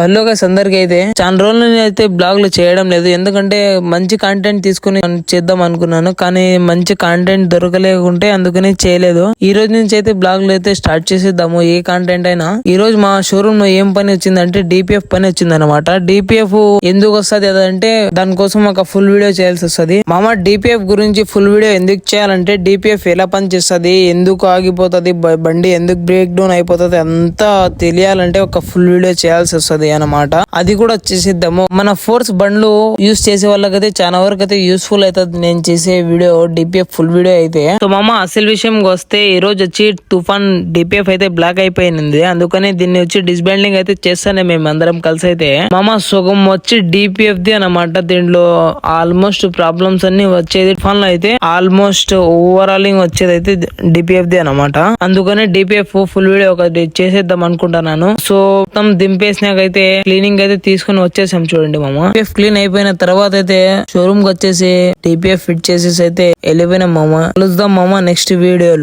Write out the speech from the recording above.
Hello guys, అందరికి అయితే చాలా రోజుల నుంచి అయితే బ్లాగ్లు చేయడం లేదు. ఎందుకంటే మంచి కంటెంట్ తీసుకుని చేద్దాం అనుకున్నాను, కానీ మంచి కంటెంట్ దొరకలేకుంటే అందుకని చేయలేదు. ఈ రోజు నుంచి అయితే బ్లాగ్లు అయితే స్టార్ట్ చేసేద్దాము. ఏ కంటెంట్ అయినా ఈ రోజు మా షోరూమ్ లో ఏం పని వచ్చిందంటే డిపిఎఫ్ పని వచ్చింది అనమాట. డిపిఎఫ్ ఎందుకు వస్తుంది అదంటే దానికోసం ఒక ఫుల్ వీడియో చేయాల్సి వస్తుంది. మామ డిపిఎఫ్ గురించి ఫుల్ వీడియో ఎందుకు చేయాలంటే డిపిఎఫ్ ఎలా పని చేస్తుంది, ఎందుకు ఆగిపోతుంది, బండి ఎందుకు బ్రేక్ డౌన్ అయిపోతుంది అంతా తెలియాలంటే ఒక ఫుల్ వీడియో చేయాల్సి వస్తుంది అన్నమాట. అది కూడా చేసేద్దాము. మన ఫోర్స్ బండ్లు యూస్ చేసే వాళ్ళకైతే చాలా వరకు అయితే యూస్ఫుల్ అవుతుంది నేను చేసే వీడియో డిపిఎఫ్ ఫుల్ వీడియో అయితే. సో మామ అసలు విషయం వస్తే ఈ రోజు వచ్చి తుఫాన్ డిపిఎఫ్ అయితే బ్లాక్ అయిపోయింది. అందుకని దీన్ని వచ్చి డిస్బాండింగ్ అయితే చేస్తానే మేము అందరం కలిసి అయితే. మామ సుగం వచ్చి డిపిఎఫ్ ది అనమాట. దీంట్లో ఆల్మోస్ట్ ప్రాబ్లమ్స్ అన్ని వచ్చేది తుఫాన్ లో అయితే ఆల్మోస్ట్ ఓవరాలింగ్ వచ్చేది అయితే డిపిఎఫ్ ది అనమాట. అందుకని డిపిఎఫ్ ఫుల్ వీడియో ఒకటి చేసేద్దాం అనుకుంటున్నాను. సో మొత్తం దింపేసినాకైతే క్లీనింగ్ అయితే తీసుకుని వచ్చేసాం. చూడండి మామ, డిపిఎఫ్ క్లీన్ అయిపోయిన తర్వాత అయితే షోరూమ్ కి వచ్చేసి డిపిఎఫ్ ఫిట్ చేసేసి అయితే వెళ్ళిపోయినాం మామ. కలుద్దాం మామ నెక్స్ట్ వీడియోలో.